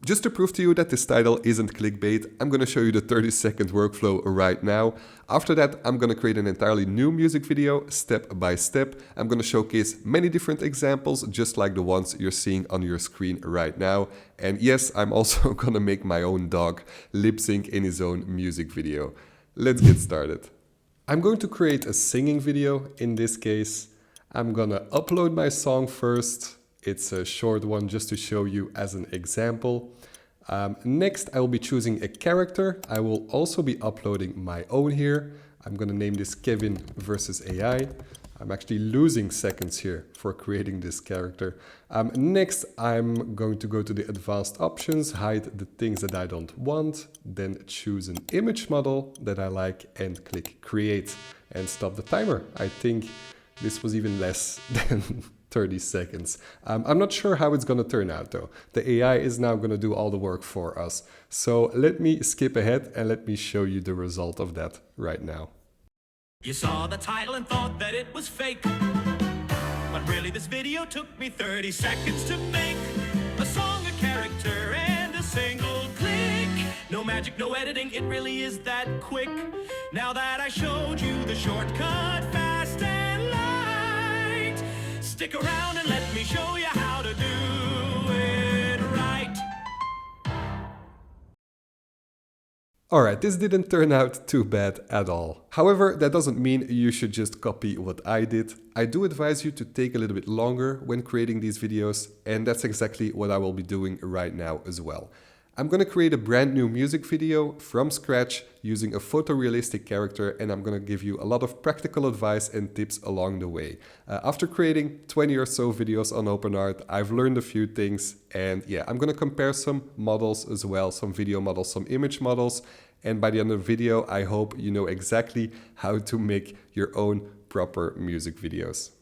Just to prove to you that this title isn't clickbait, I'm going to show you the 30-second workflow right now. After that, I'm going to create an entirely new music video, step by step. I'm going to showcase many different examples, just like the ones you're seeing on your screen right now. And yes, I'm also going to make my own dog lip sync in his own music video. Let's get started. I'm going to create a singing video in this case. I'm going to upload my song first. It's a short one just to show you as an example. Next, I will be choosing a character. I will also be uploading my own here. I'm going to name this Kevin versus AI. I'm actually losing seconds here for creating this character. Next, I'm going to go to the advanced options, hide the things that I don't want, then choose an image model that I like and click create and stop the timer. I think this was even less than 30 seconds. I'm not sure how it's going to turn out though. The AI is now going to do all the work for us. So let me skip ahead and let me show you the result of that right now. You saw the title and thought that it was fake, but really this video took me 30 seconds to make. A song, a character, and a single click. No magic, no editing, it really is that quick. Now that I showed you the shortcut, fast and light, stick around and let me show you how to do it right. Alright, this didn't turn out too bad at all. However, that doesn't mean you should just copy what I did. I do advise you to take a little bit longer when creating these videos, and that's exactly what I will be doing right now as well. I'm going to create a brand new music video from scratch using a photorealistic character, and I'm going to give you a lot of practical advice and tips along the way. After creating 20 or so videos on Openart, I've learned a few things, and yeah, I'm going to compare some models as well, some video models, some image models, and by the end of the video, I hope you know exactly how to make your own proper music videos.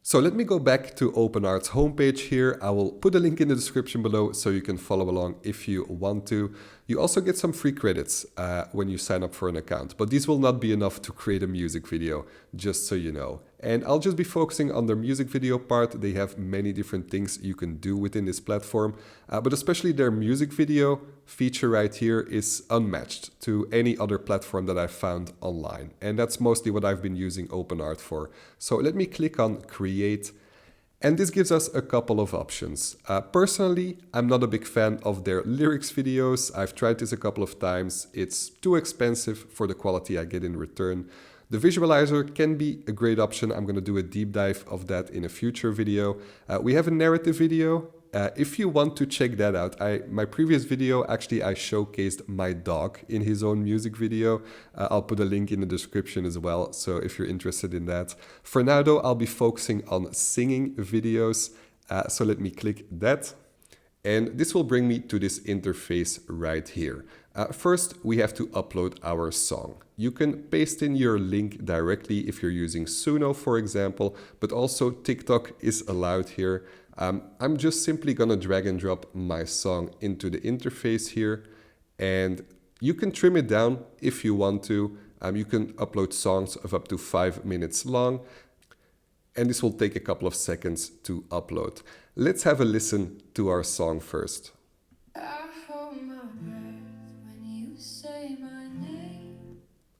So let me go back to Openart's homepage here. I will put a link in the description below so you can follow along if you want to. You also get some free credits when you sign up for an account, but these will not be enough to create a music video, just so you know. And I'll just be focusing on their music video part. They have many different things you can do within this platform, but especially their music video feature right here is unmatched to any other platform that I've found online. And that's mostly what I've been using Openart for. So let me click on Create. And this gives us a couple of options. Personally, I'm not a big fan of their lyrics videos. I've tried this a couple of times. It's too expensive for the quality I get in return. The visualizer can be a great option. I'm going to do a deep dive of that in a future video. We have a narrative video. If you want to check that out, my previous video, actually I showcased my dog in his own music video. I'll put a link in the description as well, so if you're interested in that. For now though, I'll be focusing on singing videos, so let me click that. And this will bring me to this interface right here. First, we have to upload our song. You can paste in your link directly if you're using Suno, for example, but also TikTok is allowed here. I'm just simply gonna drag and drop my song into the interface here, and you can trim it down if you want to. You can upload songs of up to 5 minutes long, and this will take a couple of seconds to upload. Let's have a listen to our song first.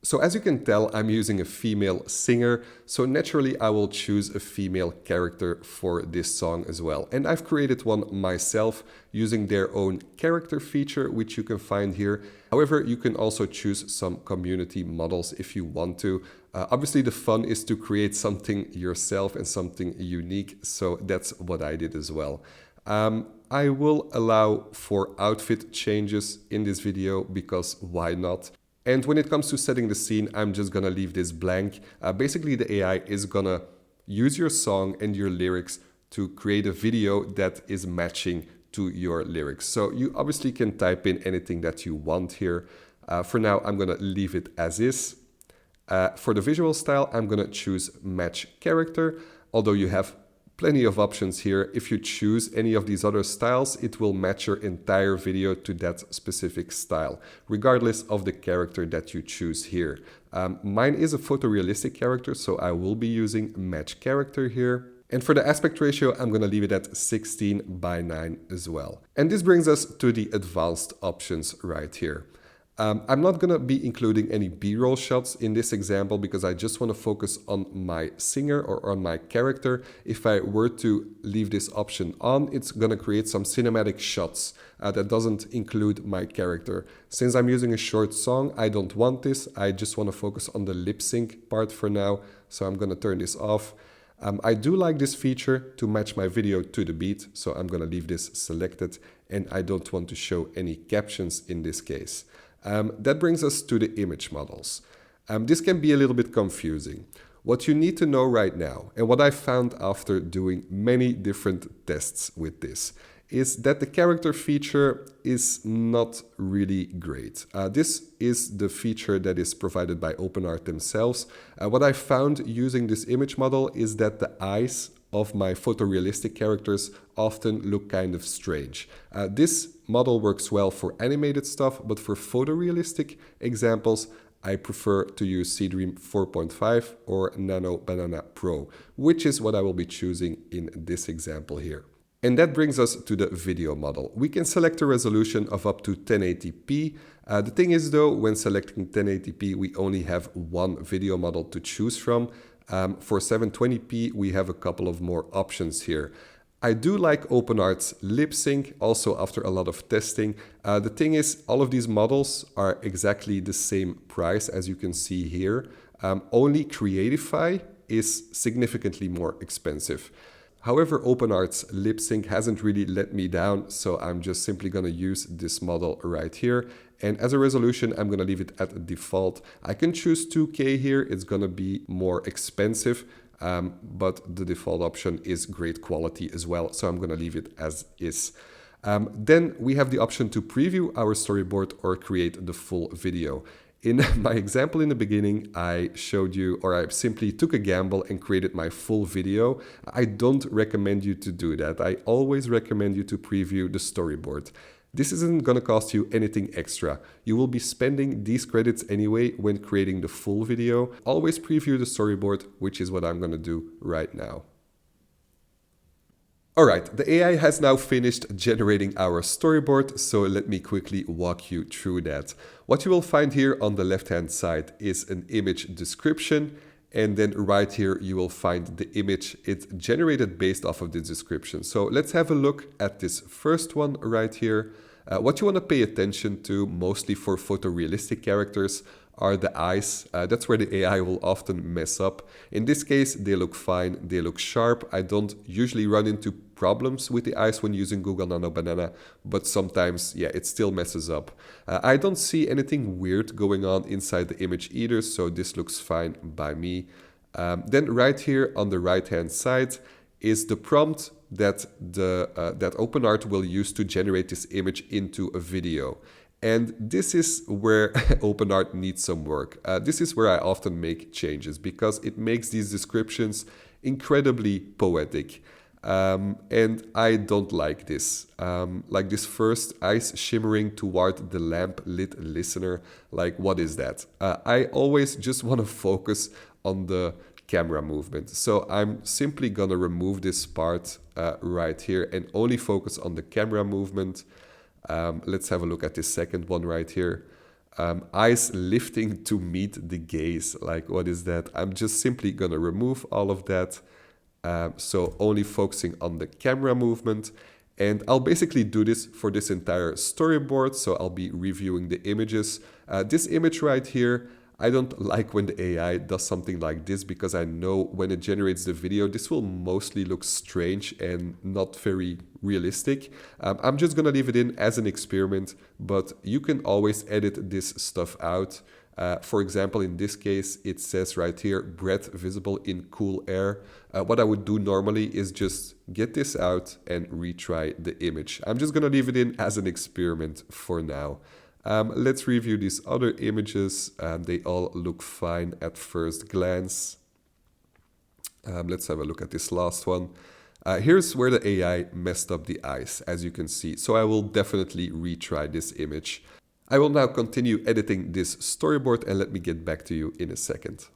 So as you can tell, I'm using a female singer, so naturally I will choose a female character for this song as well. And I've created one myself using their own character feature, which you can find here. However, you can also choose some community models if you want to. Obviously, the fun is to create something yourself and something unique, so that's what I did as well. I will allow for outfit changes in this video because why not? And when it comes to setting the scene, I'm just gonna leave this blank. Basically, the AI is gonna use your song and your lyrics to create a video that is matching to your lyrics. So you obviously can type in anything that you want here. For now, I'm gonna leave it as is. For the visual style, I'm gonna choose match character, although you have plenty of options here. If you choose any of these other styles, it will match your entire video to that specific style, regardless of the character that you choose here. Mine is a photorealistic character, so I will be using match character here. And for the aspect ratio, I'm going to leave it at 16:9 as well. And this brings us to the advanced options right here. I'm not going to be including any B-roll shots in this example because I just want to focus on my singer or on my character. If I were to leave this option on, it's going to create some cinematic shots that doesn't include my character. Since I'm using a short song, I don't want this. I just want to focus on the lip sync part for now. So I'm going to turn this off. I do like this feature to match my video to the beat, so I'm going to leave this selected, and I don't want to show any captions in this case. That brings us to the image models. This can be a little bit confusing. What you need to know right now, and what I found after doing many different tests with this, is that the character feature is not really great. This is the feature that is provided by Openart themselves. What I found using this image model is that the eyes of my photorealistic characters often look kind of strange. This model works well for animated stuff, but for photorealistic examples, I prefer to use Seedream 4.5 or Nano Banana Pro, which is what I will be choosing in this example here. And that brings us to the video model. We can select a resolution of up to 1080p. The thing is though, when selecting 1080p, we only have one video model to choose from. For 720p, we have a couple of more options here. I do like Openart's Lipsync, also after a lot of testing. The thing is, all of these models are exactly the same price as you can see here. Only Creatify is significantly more expensive. However, Openart's Lipsync hasn't really let me down, so I'm just simply going to use this model right here. And as a resolution, I'm going to leave it at default. I can choose 2K here. It's going to be more expensive, but the default option is great quality as well, so I'm going to leave it as is. Then we have the option to preview our storyboard or create the full video. In my example in the beginning, I showed you, or I simply took a gamble and created my full video. I don't recommend you to do that. I always recommend you to preview the storyboard. This isn't going to cost you anything extra. You will be spending these credits anyway when creating the full video. Always preview the storyboard, which is what I'm going to do right now. Alright, the AI has now finished generating our storyboard, so let me quickly walk you through that. What you will find here on the left-hand side is an image description, and then right here you will find the image it's generated based off of the description. So let's have a look at this first one right here. What you want to pay attention to, mostly for photorealistic characters, are the eyes. That's where the AI will often mess up. In this case, they look fine, they look sharp. I don't usually run into problems with the eyes when using Google Nano Banana, but sometimes, yeah, it still messes up. I don't see anything weird going on inside the image either, so this looks fine by me. Then right here on the right-hand side is the prompt that Openart will use to generate this image into a video. And this is where Openart needs some work. This is where I often make changes because it makes these descriptions incredibly poetic. And I don't like this. Like this first, eyes shimmering toward the lamp-lit listener. Like, what is that? I always just want to focus on the camera movement. So I'm simply gonna remove this part right here and only focus on the camera movement. Let's have a look at this second one right here. Eyes lifting to meet the gaze. Like, what is that? I'm just simply gonna remove all of that. So only focusing on the camera movement. And I'll basically do this for this entire storyboard. So I'll be reviewing the images. This image right here, I don't like when the AI does something like this because I know when it generates the video, this will mostly look strange and not very realistic. I'm just gonna leave it in as an experiment, but you can always edit this stuff out. For example, in this case, it says right here, breath visible in cool air. What I would do normally is just get this out and retry the image. I'm just gonna leave it in as an experiment for now. Let's review these other images. They all look fine at first glance. Let's have a look at this last one. Here's where the AI messed up the eyes, as you can see. So I will definitely retry this image. I will now continue editing this storyboard and let me get back to you in a second.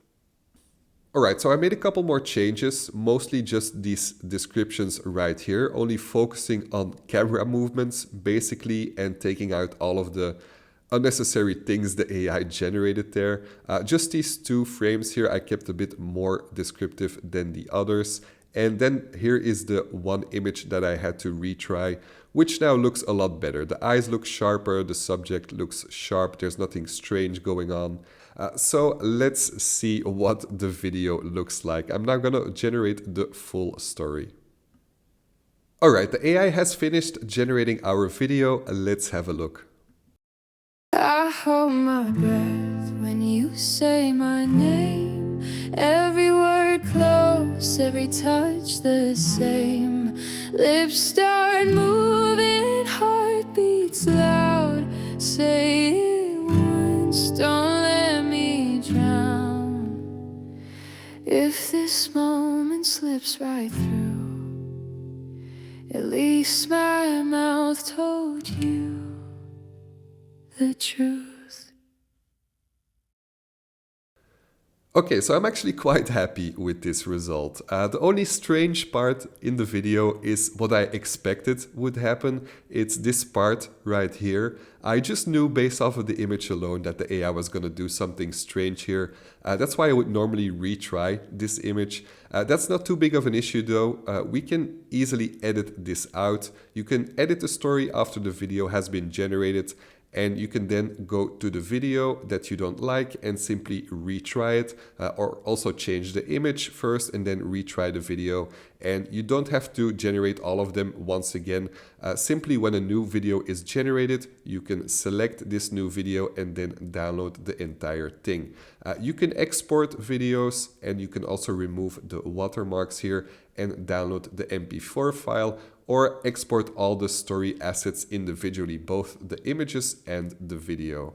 Alright, so I made a couple more changes, mostly just these descriptions right here, only focusing on camera movements basically and taking out all of the unnecessary things the AI generated there. Just these 2 frames here I kept a bit more descriptive than the others. And then here is the one image that I had to retry, which now looks a lot better. The eyes look sharper, the subject looks sharp, there's nothing strange going on. So let's see what the video looks like. I'm now gonna generate the full story. Alright, the AI has finished generating our video. Let's have a look. I hold my breath when you say my name. Every word close, every touch the same. Lips start moving, heart beats loud. Say it once, don't let me drown. If this moment slips right through, at least my mouth told you the truth. Okay, so I'm actually quite happy with this result. The only strange part in the video is what I expected would happen. It's this part right here. I just knew based off of the image alone that the AI was going to do something strange here. That's why I would normally retry this image. That's not too big of an issue though. We can easily edit this out. You can edit the story after the video has been generated, and you can then go to the video that you don't like and simply retry it, or also change the image first and then retry the video. And you don't have to generate all of them once again. Simply when a new video is generated, you can select this new video and then download the entire thing. You can export videos, and you can also remove the watermarks here and download the MP4 file, or export all the story assets individually, both the images and the video.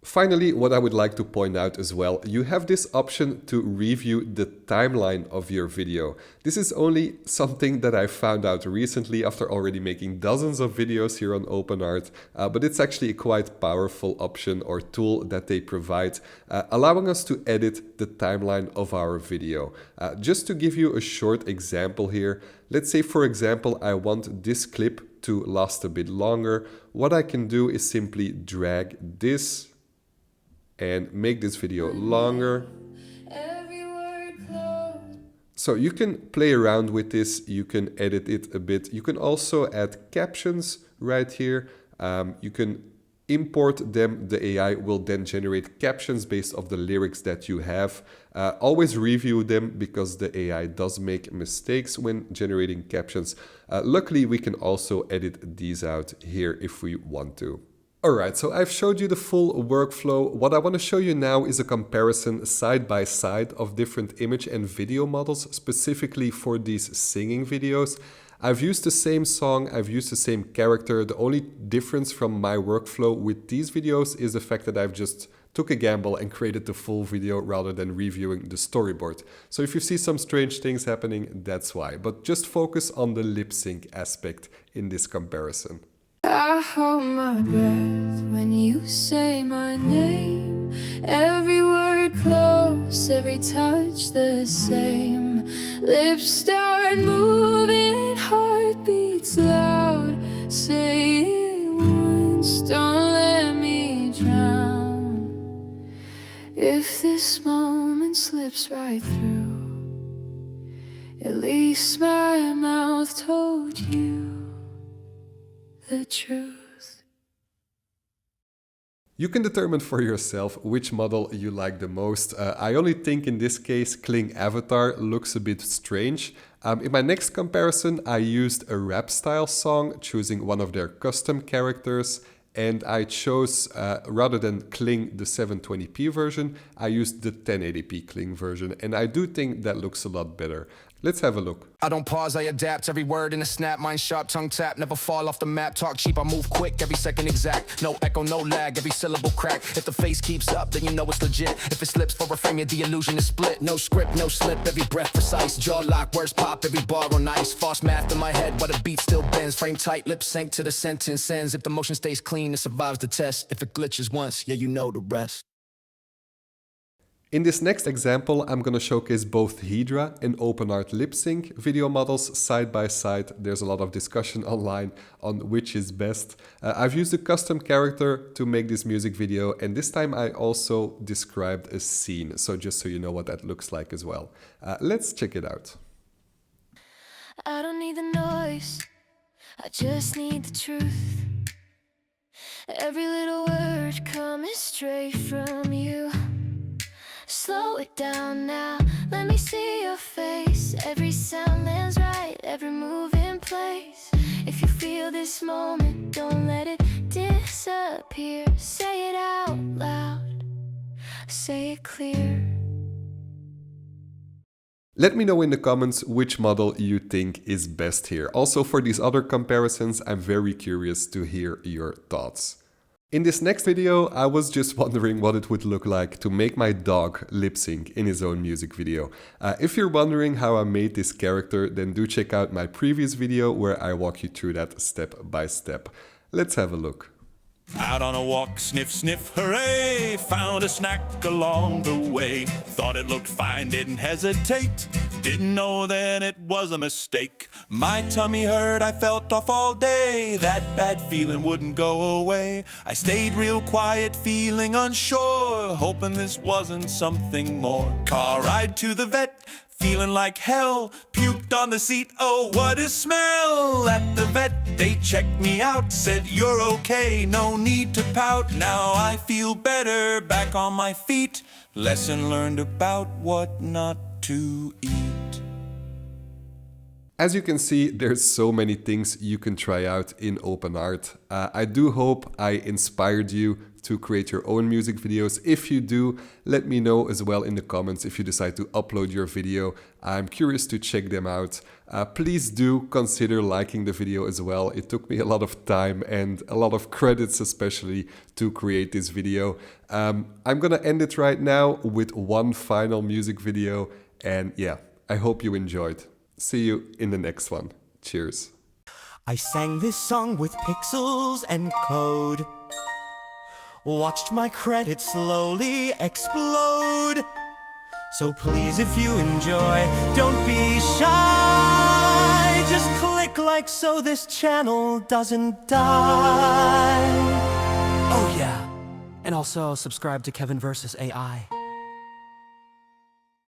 Finally, what I would like to point out as well, you have this option to review the timeline of your video. This is only something that I found out recently after already making dozens of videos here on Openart, but it's actually a quite powerful option or tool that they provide, allowing us to edit the timeline of our video. Just to give you a short example here, let's say for example I want this clip to last a bit longer. What I can do is simply drag this and make this video longer. So you can play around with this, you can edit it a bit. You can also add captions right here. You can import them. The AI will then generate captions based off the lyrics that you have. Always review them because the AI does make mistakes when generating captions. Luckily, we can also edit these out here if we want to. Alright, so I've showed you the full workflow. What I want to show you now is a comparison side by side of different image and video models, specifically for these singing videos. I've used the same song, I've used the same character. The only difference from my workflow with these videos is the fact that I've just took a gamble and created the full video rather than reviewing the storyboard. So if you see some strange things happening, that's why. But just focus on the lip sync aspect in this comparison. I hold my breath when you say my name. Every word close, every touch the same. Lips start moving, heart beats loud. Say it once, don't let me drown. If this moment slips right through, at least my mouth told you the truth. You can determine for yourself which model you like the most. I only think in this case Kling avatar looks a bit strange. In my next comparison I used a rap style song, choosing one of their custom characters, and I chose, rather than Kling the 720p version, I used the 1080p Kling version, and I do think that looks a lot better. Let's have a look. I don't pause, I adapt, every word in a snap, mind sharp, tongue tap, never fall off the map, talk cheap, I move quick, every second exact, no echo, no lag, every syllable crack, if the face keeps up, then you know it's legit, if it slips for a frame, yeah, the illusion is split, no script, no slip, every breath precise, jaw lock, words pop, every bar on ice, false math in my head, while the beat still bends, frame tight, lip sync to the sentence ends, if the motion stays clean, it survives the test, if it glitches once, yeah, you know the rest. In this next example, I'm going to showcase both Hedra and Openart Lipsync video models side by side. There's a lot of discussion online on which is best. I've used a custom character to make this music video, and this time I also described a scene, so just so you know what that looks like as well. Let's check it out. I don't need the noise, I just need the truth. Every little word coming straight from you. Slow it down now, let me see your face. Every sound lands right, every move in place. If you feel this moment, don't let it disappear. Say it out loud, say it clear. Let me know in the comments which model you think is best here. Also, for these other comparisons, I'm very curious to hear your thoughts. In this next video, I was just wondering what it would look like to make my dog lip sync in his own music video. If you're wondering how I made this character, then do check out my previous video where I walk you through that step by step. Let's have a look. Out on a walk, sniff, sniff, hooray! Found a snack along the way. Thought it looked fine, didn't hesitate. Didn't know then it was a mistake. My tummy hurt, I felt off all day. That bad feeling wouldn't go away. I stayed real quiet, feeling unsure, hoping this wasn't something more. Car ride to the vet, feeling like hell. Puked on the seat, oh what a smell. At the vet, they checked me out, said you're okay, no need to pout. Now I feel better, back on my feet. Lesson learned about what not to eat. As you can see, there's so many things you can try out in Openart. I do hope I inspired you to create your own music videos. If you do, let me know as well in the comments if you decide to upload your video. I'm curious to check them out. Please do consider liking the video as well. It took me a lot of time and a lot of credits especially to create this video. I'm gonna end it right now with one final music video, and yeah, I hope you enjoyed. See you in the next one. Cheers. I sang this song with pixels and code. Watched my credits slowly explode. So please, if you enjoy, don't be shy. Just click like so this channel doesn't die. Oh yeah, and also subscribe to Kevin vs. AI.